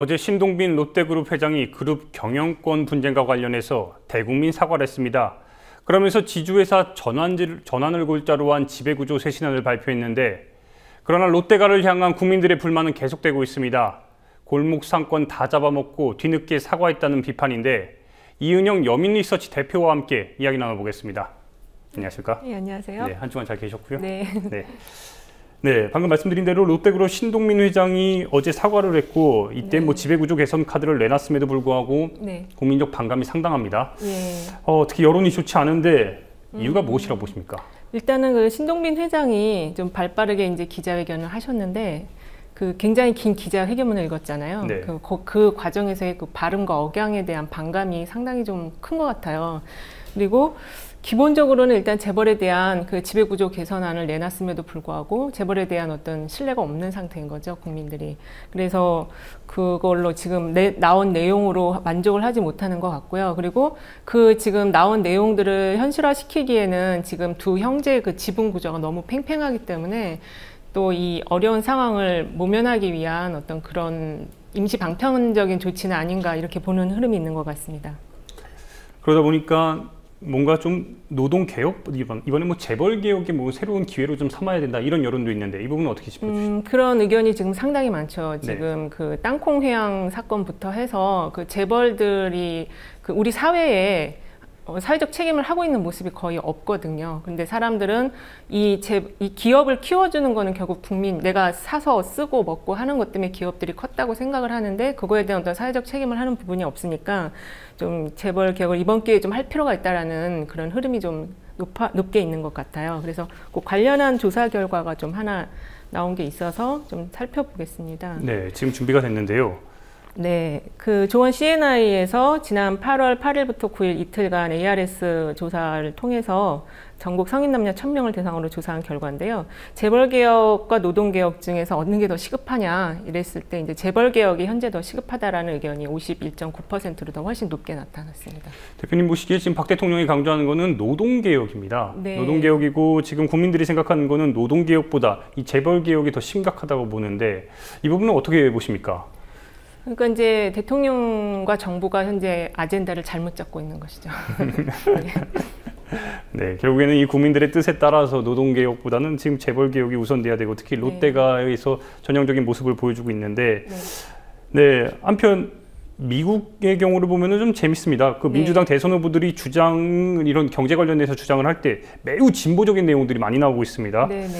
어제 신동빈 롯데그룹 회장이 그룹 경영권 분쟁과 관련해서 대국민 사과를 했습니다. 그러면서 지주회사 전환을 골자로 한 지배구조 쇄신안을 발표했는데, 그러나 롯데가를 향한 국민들의 불만은 계속되고 있습니다. 골목 상권 다 잡아먹고 뒤늦게 사과했다는 비판인데, 이은영 여민리서치 대표와 함께 이야기 나눠보겠습니다. 안녕하십니까? 네, 안녕하세요. 네, 한 주간 잘 계셨고요. 네. 네, 방금 말씀드린 대로 롯데그룹 신동빈 회장이 어제 사과를 했고, 이때 네. 지배구조 개선 카드를 내놨음에도 불구하고 네. 국민적 반감이 상당합니다. 예. 특히 여론이 좋지 않은데 이유가 무엇이라고 보십니까? 일단은 그 신동빈 회장이 좀 발빠르게 이제 기자회견을 하셨는데, 그 굉장히 긴 기자회견문을 읽었잖아요. 네. 그 과정에서의 그 발음과 억양에 대한 반감이 상당히 좀 큰 것 같아요. 그리고 기본적으로는 일단 재벌에 대한 그 지배구조 개선안을 내놨음에도 불구하고 재벌에 대한 어떤 신뢰가 없는 상태인 거죠, 국민들이. 그래서 그걸로 지금 나온 내용으로 만족을 하지 못하는 것 같고요. 그리고 그 지금 나온 내용들을 현실화시키기에는 지금 두 형제의 그 지분 구조가 너무 팽팽하기 때문에 또 이 어려운 상황을 모면하기 위한 어떤 그런 임시 방편적인 조치는 아닌가, 이렇게 보는 흐름이 있는 것 같습니다. 그러다 보니까 뭔가 좀 노동개혁, 이번에 뭐 재벌개혁의 뭐 새로운 기회로 좀 삼아야 된다, 이런 여론도 있는데, 이 부분은 어떻게 짚어주시죠? 그런 의견이 지금 상당히 많죠. 네. 지금 그 땅콩 회항 사건부터 해서 그 재벌들이 그 우리 사회에 사회적 책임을 하고 있는 모습이 거의 없거든요. 근데 사람들은 이 기업을 키워주는 거는 결국 내가 사서 쓰고 먹고 하는 것 때문에 기업들이 컸다고 생각을 하는데, 그거에 대한 어떤 사회적 책임을 하는 부분이 없으니까 좀 재벌 개혁을 이번 기회에 좀 할 필요가 있다라는 그런 흐름이 좀 높게 있는 것 같아요. 그래서 그 관련한 조사 결과가 좀 하나 나온 게 있어서 좀 살펴보겠습니다. 네, 지금 준비가 됐는데요. 네, 그 조원 CNI에서 지난 8월 8일부터 9일 이틀간 ARS 조사를 통해서 전국 성인 남녀 1000명을 대상으로 조사한 결과인데요. 재벌개혁과 노동개혁 중에서 어느 게 더 시급하냐 이랬을 때 이제 재벌개혁이 현재 더 시급하다라는 의견이 51.9%로 더 훨씬 높게 나타났습니다. 대표님 보시기에 지금 박 대통령이 강조하는 거는 노동개혁입니다. 네. 노동개혁이고, 지금 국민들이 생각하는 거는 노동개혁보다 이 재벌개혁이 더 심각하다고 보는데, 이 부분은 어떻게 보십니까? 그러니까 이제 대통령과 정부가 현재 아젠다를 잘못 잡고 있는 것이죠. 네, 결국에는 이 국민들의 뜻에 따라서 노동개혁보다는 지금 재벌개혁이 우선돼야 되고, 특히 롯데가에서 전형적인 모습을 보여주고 있는데, 네, 한편 미국의 경우를 보면은 좀 재밌습니다. 그 민주당 대선 후보들이 이런 경제 관련해서 주장을 할 때 매우 진보적인 내용들이 많이 나오고 있습니다. 네네.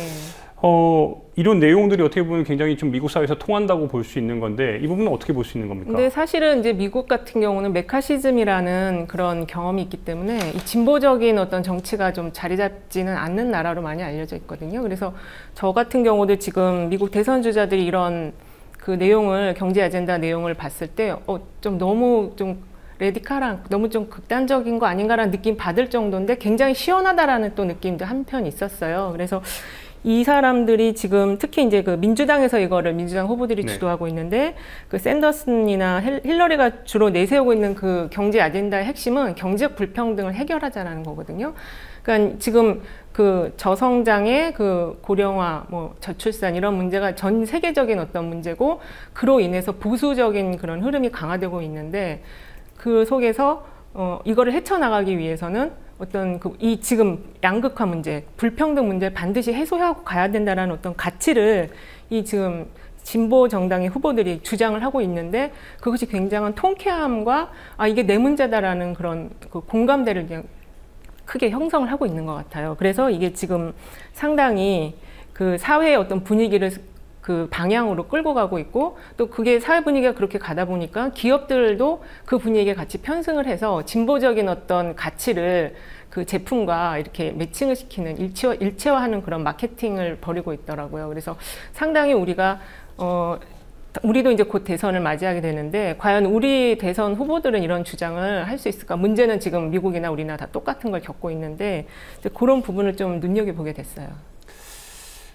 이런 내용들이 어떻게 보면 굉장히 좀 미국 사회에서 통한다고 볼 수 있는 건데, 이 부분은 어떻게 볼 수 있는 겁니까? 근데 사실은 이제 미국 같은 경우는 메카시즘이라는 그런 경험이 있기 때문에 이 진보적인 어떤 정치가 좀 자리 잡지는 않는 나라로 많이 알려져 있거든요. 그래서 저 같은 경우도 지금 미국 대선 주자들이 이런 그 내용을, 경제 아젠다 내용을 봤을 때 좀 너무 좀 레디칼한, 너무 좀 극단적인 거 아닌가라는 느낌 받을 정도인데, 굉장히 시원하다라는 또 느낌도 한편 있었어요. 그래서 이 사람들이 지금 특히 이제 그 민주당에서 이거를 민주당 후보들이 주도하고 있는데, 그 샌더슨이나 힐러리가 주로 내세우고 있는 그 경제 아젠다의 핵심은 경제적 불평등을 해결하자라는 거거든요. 그러니까 지금 그 저성장의 그 고령화, 뭐 저출산 이런 문제가 전 세계적인 어떤 문제고, 그로 인해서 보수적인 그런 흐름이 강화되고 있는데, 그 속에서 이거를 헤쳐나가기 위해서는 어떤 이 지금 양극화 문제, 불평등 문제를 반드시 해소하고 가야 된다는 어떤 가치를 이 지금 진보 정당의 후보들이 주장을 하고 있는데, 그것이 굉장한 통쾌함과 이게 내 문제다라는 그런 그 공감대를 그냥 크게 형성을 하고 있는 것 같아요. 그래서 이게 지금 상당히 그 사회의 어떤 분위기를 그 방향으로 끌고 가고 있고, 또 그게 사회 분위기가 그렇게 가다 보니까 기업들도 그 분위기에 같이 편승을 해서 진보적인 어떤 가치를 그 제품과 이렇게 매칭을 시키는, 일체화하는 그런 마케팅을 벌이고 있더라고요. 그래서 상당히 우리도 이제 곧 대선을 맞이하게 되는데, 과연 우리 대선 후보들은 이런 주장을 할 수 있을까? 문제는 지금 미국이나 우리나라 다 똑같은 걸 겪고 있는데, 그런 부분을 좀 눈여겨보게 됐어요.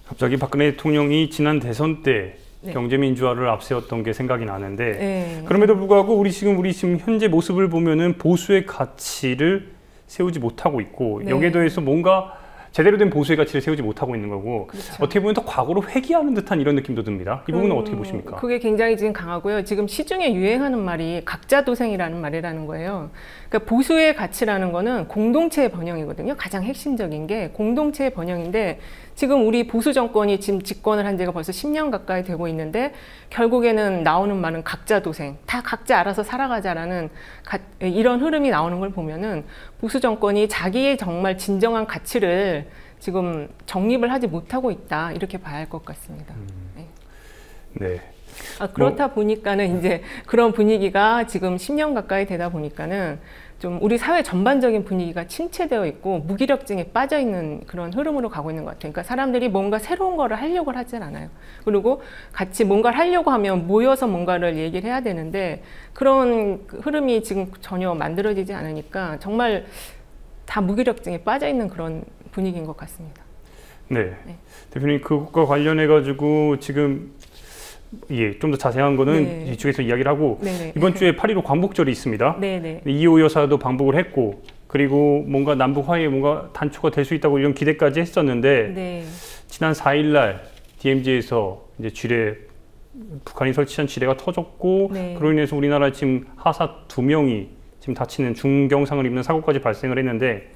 갑자기 박근혜 대통령이 지난 대선 때 경제민주화를 앞세웠던 게 생각이 나는데, 그럼에도 불구하고 우리 지금 현재 모습을 보면은 보수의 가치를 세우지 못하고 있고, 여기에 더해서 뭔가 제대로 된 보수의 가치를 세우지 못하고 있는 거고 그렇죠. 어떻게 보면 더 과거로 회귀하는 듯한 이런 느낌도 듭니다. 이 부분은 어떻게 보십니까? 그게 굉장히 지금 강하고요. 지금 시중에 유행하는 말이 각자 도생이라는 말이라는 거예요. 그러니까 보수의 가치라는 거는 공동체의 번영이거든요. 가장 핵심적인 게 공동체의 번영인데 지금 우리 보수 정권이 지금 집권을 한 지가 벌써 10년 가까이 되고 있는데 결국에는 나오는 말은 각자 도생, 다 각자 알아서 살아가자라는 이런 흐름이 나오는 걸 보면은 보수 정권이 자기의 정말 진정한 가치를 지금 정립을 하지 못하고 있다 이렇게 봐야 할 것 같습니다. 네. 네. 그렇다 보니까는 이제 그런 분위기가 지금 10년 가까이 되다 보니까는 좀 우리 사회 전반적인 분위기가 침체되어 있고 무기력증에 빠져 있는 그런 흐름으로 가고 있는 것 같아요. 그러니까 사람들이 뭔가 새로운 거를 하려고 하진 않아요. 그리고 같이 뭔가를 하려고 하면 모여서 뭔가를 얘기를 해야 되는데 그런 흐름이 지금 전혀 만들어지지 않으니까 정말 다 무기력증에 빠져 있는 그런 분위기인 것 같습니다. 네. 대표님 그것과 관련해 가지고 지금 좀 더 자세한 거는 이쪽에서 이야기를 하고 이번 주에 8.15 광복절이 있습니다. 이호 여사도 방북을 했고 그리고 뭔가 남북 화해에 뭔가 단초가 될 수 있다고 이런 기대까지 했었는데 지난 4일날 DMZ에서 이제 북한이 설치한 지뢰가 터졌고 그로 인해서 우리나라 지금 하사 2명이 지금 다치는 중경상을 입는 사고까지 발생을 했는데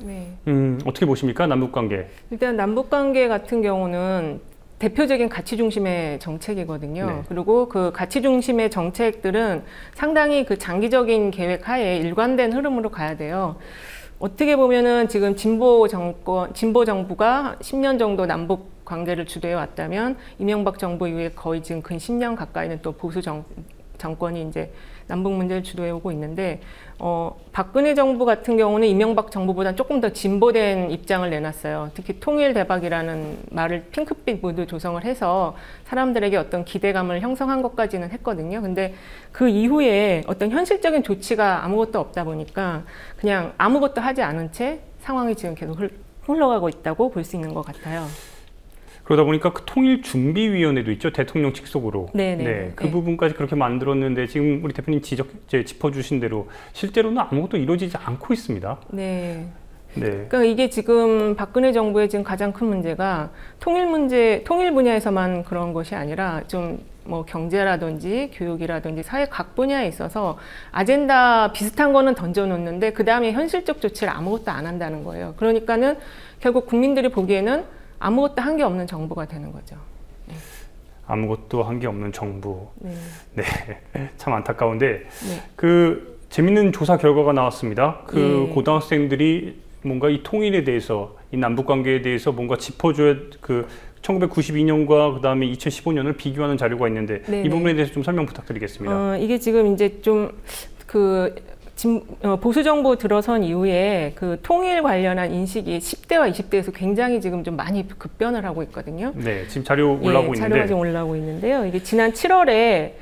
어떻게 보십니까? 남북관계. 일단 남북관계 같은 경우는 대표적인 가치 중심의 정책이거든요. 그리고 그 가치 중심의 정책들은 상당히 그 장기적인 계획 하에 일관된 흐름으로 가야 돼요. 어떻게 보면은 지금 진보 정부가 10년 정도 남북 관계를 주도해 왔다면 이명박 정부 이후에 거의 지금 근 10년 가까이는 또 보수 정권이 이제 남북 문제를 주도해 오고 있는데 박근혜 정부 같은 경우는 이명박 정부보다 조금 더 진보된 입장을 내놨어요. 특히 통일 대박이라는 말을 핑크빛 무드 조성을 해서 사람들에게 어떤 기대감을 형성한 것까지는 했거든요. 근데 그 이후에 어떤 현실적인 조치가 아무것도 없다 보니까 그냥 아무것도 하지 않은 채 상황이 지금 계속 흘러가고 있다고 볼 수 있는 것 같아요. 그러다 보니까 그 통일준비위원회도 있죠. 대통령 직속으로. 그 부분까지 그렇게 만들었는데 지금 우리 대표님 짚어주신 대로 실제로는 아무것도 이루어지지 않고 있습니다. 그러니까 이게 지금 박근혜 정부의 지금 가장 큰 문제가 통일 분야에서만 그런 것이 아니라 좀 뭐 경제라든지 교육이라든지 사회 각 분야에 있어서 아젠다 비슷한 거는 던져놓는데 그 다음에 현실적 조치를 아무것도 안 한다는 거예요. 그러니까는 결국 국민들이 보기에는 아무것도 한 게 없는 정부가 되는 거죠. 아무것도 한 게 없는 정부. 참 안타까운데 그 재밌는 조사 결과가 나왔습니다. 그 고등학생들이 뭔가 이 통일에 대해서 이 남북 관계에 대해서 뭔가 짚어줘야 1992년과 그 다음에 2015년을 비교하는 자료가 있는데 이 부분에 대해서 좀 설명 부탁드리겠습니다. 이게 지금 이제 좀 보수 정부 들어선 이후에 그 통일 관련한 인식이 10대와 20대에서 굉장히 지금 좀 많이 급변을 하고 있거든요. 지금 자료 올라오고 있는데 자료가 좀 올라오고 있는데요. 이게 지난 7월에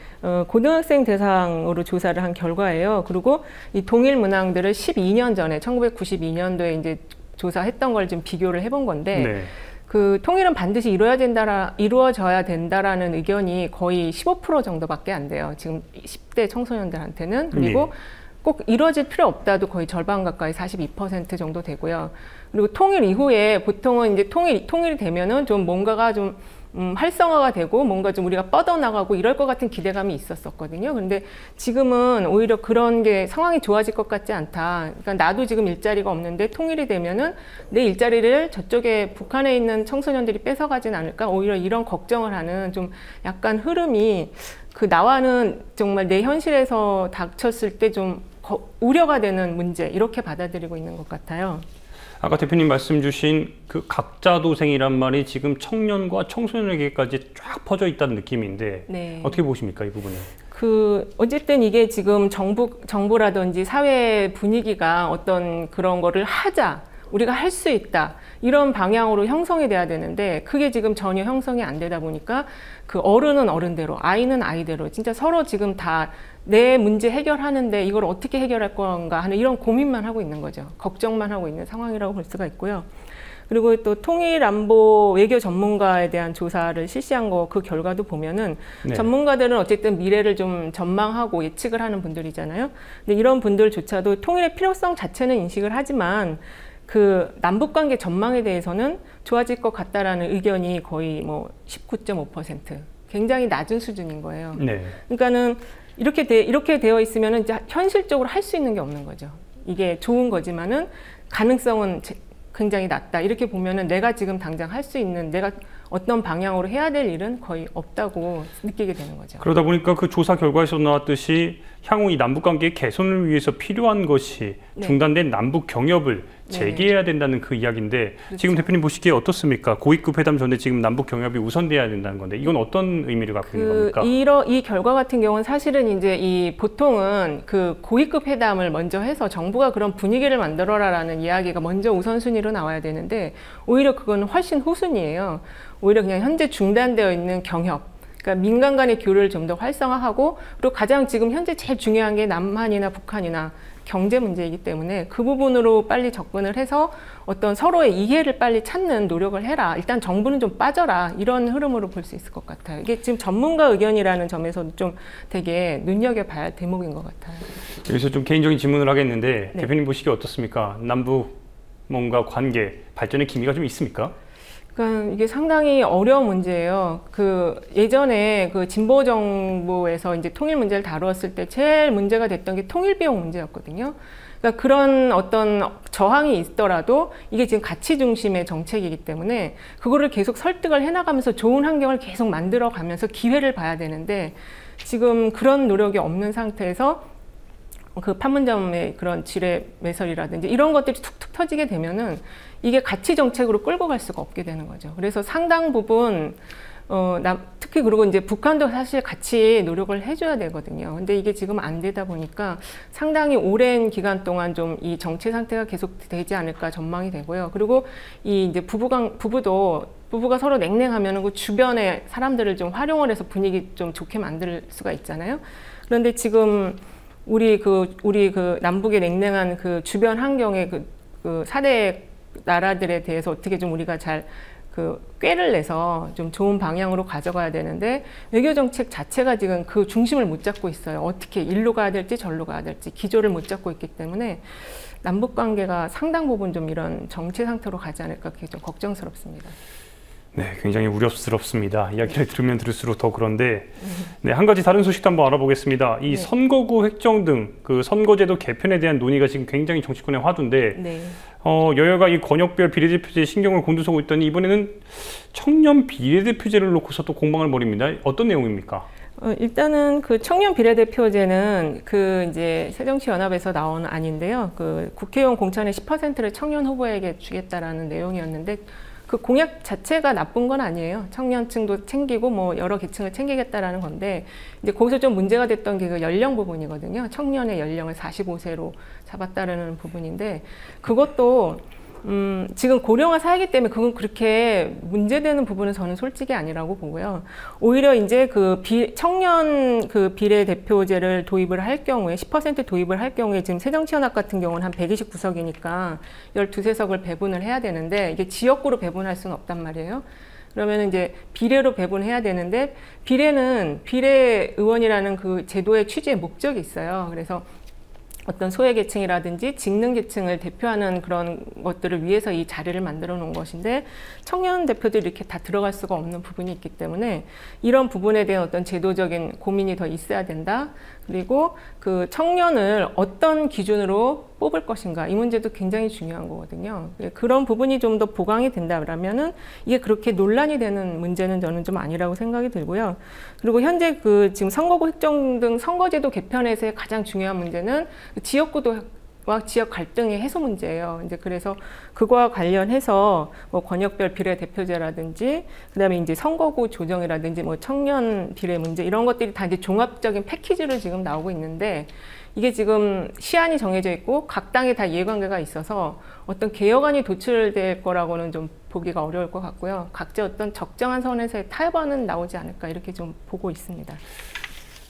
고등학생 대상으로 조사를 한 결과예요. 그리고 이 동일 문항들을 12년 전에 1992년도에 이제 조사했던 걸 좀 비교를 해본 건데 그 통일은 반드시 이루어져야 된다라는 의견이 거의 15% 정도밖에 안 돼요. 지금 10대 청소년들한테는. 그리고 꼭 이루어질 필요 없다도 거의 절반 가까이 42% 정도 되고요. 그리고 통일 이후에 보통은 이제 통일이 되면은 좀 뭔가가 좀 활성화가 되고 뭔가 좀 우리가 뻗어나가고 이럴 것 같은 기대감이 있었거든요. 그런데 지금은 오히려 그런 게 상황이 좋아질 것 같지 않다. 그러니까 나도 지금 일자리가 없는데 통일이 되면은 내 일자리를 저쪽에 북한에 있는 청소년들이 뺏어가진 않을까. 오히려 이런 걱정을 하는 좀 약간 흐름이 나와는 정말 내 현실에서 닥쳤을 때 좀 우려가 되는 문제 이렇게 받아들이고 있는 것 같아요. 아까 대표님 말씀 주신 그 각자 도생이란 말이 지금 청년과 청소년에게까지 쫙 퍼져 있다는 느낌인데 어떻게 보십니까, 이 부분은? 어쨌든 이게 지금 정부라든지 사회 분위기가 어떤 그런 거를 하자, 우리가 할 수 있다 이런 방향으로 형성이 돼야 되는데 그게 지금 전혀 형성이 안 되다 보니까 그 어른은 어른대로 아이는 아이대로 진짜 서로 지금 다 내 문제 해결하는데 이걸 어떻게 해결할 건가 하는 이런 고민만 하고 있는 거죠. 걱정만 하고 있는 상황이라고 볼 수가 있고요. 그리고 또 통일 안보 외교 전문가에 대한 조사를 실시한 그 결과도 보면은 전문가들은 어쨌든 미래를 좀 전망하고 예측을 하는 분들이잖아요. 근데 이런 분들조차도 통일의 필요성 자체는 인식을 하지만 그 남북 관계 전망에 대해서는 좋아질 것 같다라는 의견이 거의 뭐 19.5%, 굉장히 낮은 수준인 거예요. 네. 그러니까는 이렇게 되어 있으면은 이제 현실적으로 할 수 있는 게 없는 거죠. 이게 좋은 거지만은 가능성은 굉장히 낮다. 이렇게 보면은 내가 지금 당장 할 수 있는, 내가 어떤 방향으로 해야 될 일은 거의 없다고 느끼게 되는 거죠. 그러다 보니까 그 조사 결과에서 나왔듯이 향후 이 남북 관계 개선을 위해서 필요한 것이 네. 중단된 남북 경협을 재개해야 된다는 그 이야기인데, 그렇죠. 지금 대표님 보시기에 어떻습니까? 고위급 회담 전에 지금 남북 경협이 우선돼야 된다는 건데, 이건 어떤 의미를 갖고 있는 겁니까? 이 결과 같은 경우는 사실은 이제 이 보통은 그 고위급 회담을 먼저 해서 정부가 그런 분위기를 만들어라라는 이야기가 먼저 우선순위로 나와야 되는데, 오히려 그건 훨씬 후순위예요. 오히려 그냥 현재 중단되어 있는 경협, 그러니까 민간 간의 교류를 좀 더 활성화하고, 그리고 가장 지금 현재 제일 중요한 게 남한이나 북한이나 경제 문제이기 때문에 그 부분으로 빨리 접근을 해서 어떤 서로의 이해를 빨리 찾는 노력을 해라. 일단 정부는 좀 빠져라. 이런 흐름으로 볼 수 있을 것 같아요. 이게 지금 전문가 의견이라는 점에서도 좀 되게 눈여겨봐야 할 대목인 것 같아요. 여기서 좀 개인적인 질문을 하겠는데, 네. 대표님 보시기에 어떻습니까? 남북 뭔가 관계 발전의 기미가 좀 있습니까? 그러니까 이게 상당히 어려운 문제예요. 그 예전에 그 진보 정부에서 이제 통일 문제를 다루었을 때 제일 문제가 됐던 게 통일 비용 문제였거든요. 그러니까 그런 어떤 저항이 있더라도 이게 지금 가치 중심의 정책이기 때문에 그거를 계속 설득을 해나가면서 좋은 환경을 계속 만들어가면서 기회를 봐야 되는데, 지금 그런 노력이 없는 상태에서 그 판문점의 그런 지뢰 매설이라든지 이런 것들이 툭툭 터지게 되면은 이게 가치 정책으로 끌고 갈 수가 없게 되는 거죠. 그래서 상당 부분 특히 그리고 이제 북한도 사실 같이 노력을 해줘야 되거든요. 근데 이게 지금 안 되다 보니까 상당히 오랜 기간 동안 좀 이 정체 상태가 계속 되지 않을까 전망이 되고요. 그리고 이 이제 부부가 서로 냉랭하면은 그 주변에 사람들을 좀 활용을 해서 분위기 좀 좋게 만들 수가 있잖아요. 그런데 지금 우리 그 남북의 냉랭한 그 주변 환경의 그 사대 나라들에 대해서 어떻게 좀 우리가 잘 그 꾀를 내서 좀 좋은 방향으로 가져가야 되는데, 외교 정책 자체가 지금 그 중심을 못 잡고 있어요. 어떻게 일로 가야 될지 절로 가야 될지 기조를 못 잡고 있기 때문에 남북 관계가 상당 부분 좀 이런 정체 상태로 가지 않을까, 그게 좀 걱정스럽습니다. 네, 굉장히 우려스럽습니다. 이야기를 들으면 들을수록 더 그런데, 네, 한 가지 다른 소식도 한번 알아보겠습니다. 이 네. 선거구 획정 등 그 선거제도 개편에 대한 논의가 지금 굉장히 정치권의 화두인데, 네. 여야가 이 권역별 비례대표제에 신경을 곤두서고 있더니 이번에는 청년 비례대표제를 놓고서 또 공방을 벌입니다. 어떤 내용입니까? 일단은 그 청년 비례대표제는 그 이제 새정치연합에서 나온 안인데요. 그 국회의원 공천의 10%를 청년 후보에게 주겠다라는 내용이었는데, 그 공약 자체가 나쁜 건 아니에요. 청년층도 챙기고 뭐 여러 계층을 챙기겠다라는 건데, 이제 거기서 좀 문제가 됐던 게 그 연령 부분이거든요. 청년의 연령을 45세로 잡았다라는 부분인데, 그것도 지금 고령화 사회이기 때문에 그건 그렇게 문제되는 부분은 저는 솔직히 아니라고 보고요. 오히려 이제 그 청년 그 비례대표제를 도입을 할 경우에 10% 도입을 할 경우에 지금 새정치연합 같은 경우는 한 129석이니까 12세석을 배분을 해야 되는데, 이게 지역구로 배분할 수는 없단 말이에요. 그러면 이제 비례로 배분해야 되는데, 비례는 비례의원이라는 그 제도의 취지의 목적이 있어요. 그래서 어떤 소외계층이라든지 직능계층을 대표하는 그런 것들을 위해서 이 자리를 만들어 놓은 것인데, 청년 대표들이 이렇게 다 들어갈 수가 없는 부분이 있기 때문에 이런 부분에 대한 어떤 제도적인 고민이 더 있어야 된다. 그리고 그 청년을 어떤 기준으로 뽑을 것인가, 이 문제도 굉장히 중요한 거거든요. 그런 부분이 좀 더 보강이 된다면은 이게 그렇게 논란이 되는 문제는 저는 좀 아니라고 생각이 들고요. 그리고 현재 그 지금 선거구 획정 등 선거제도 개편에서의 가장 중요한 문제는 지역구도와 지역 갈등의 해소 문제예요. 이제 그래서 그거와 관련해서 뭐 권역별 비례대표제라든지, 그다음에 이제 선거구 조정이라든지 뭐 청년 비례 문제, 이런 것들이 다 이제 종합적인 패키지로 지금 나오고 있는데, 이게 지금 시한이 정해져 있고 각 당에 다 이해관계가 있어서 어떤 개혁안이 도출될 거라고는 좀 보기가 어려울 것 같고요. 각자 어떤 적정한 선에서의 타협안은 나오지 않을까, 이렇게 좀 보고 있습니다.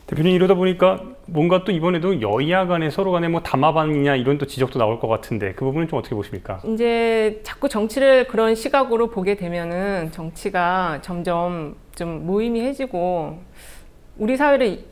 대표님, 이러다 보니까 뭔가 또 이번에도 여야 간에 서로 간에 뭐 담합안이냐 이런 또 지적도 나올 것 같은데, 그 부분은 좀 어떻게 보십니까? 이제 자꾸 정치를 그런 시각으로 보게 되면은 정치가 점점 좀 무의미해지고 우리 사회의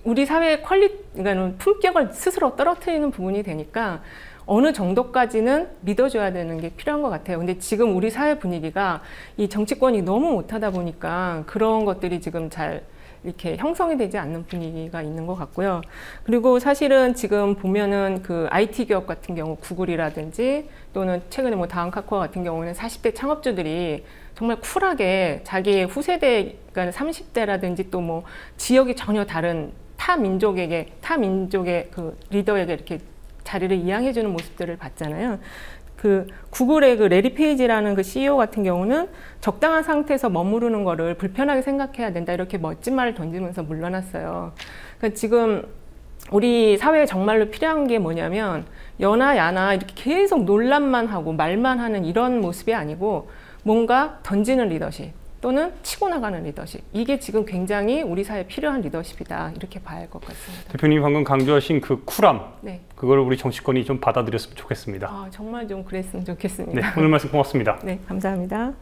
그러니까 품격을 스스로 떨어뜨리는 부분이 되니까, 어느 정도까지는 믿어줘야 되는 게 필요한 것 같아요. 근데 지금 우리 사회 분위기가 이 정치권이 너무 못하다 보니까 그런 것들이 지금 잘 이렇게 형성이 되지 않는 분위기가 있는 것 같고요. 그리고 사실은 지금 보면은 그 IT 기업 같은 경우 구글이라든지 또는 최근에 뭐 다음카카오 같은 경우는 40대 창업주들이 정말 쿨하게 자기의 후세대, 그러니까 30대라든지 또 뭐 지역이 전혀 다른 타 민족의 그 리더에게 이렇게 자리를 이양해주는 모습들을 봤잖아요. 그 구글의 그 레리 페이지라는 그 CEO 같은 경우는 적당한 상태에서 머무르는 거를 불편하게 생각해야 된다 이렇게 멋진 말을 던지면서 물러났어요. 그러니까 지금 우리 사회에 정말로 필요한 게 뭐냐면 여나 야나 이렇게 계속 논란만 하고 말만 하는 이런 모습이 아니고 뭔가 던지는 리더십 또는 치고 나가는 리더십, 이게 지금 굉장히 우리 사회에 필요한 리더십이다 이렇게 봐야 할 것 같습니다. 대표님 방금 강조하신 그 쿨함, 네. 그걸 우리 정치권이 좀 받아들였으면 좋겠습니다. 정말 좀 그랬으면 좋겠습니다. 네, 오늘 말씀 고맙습니다. 네, 감사합니다.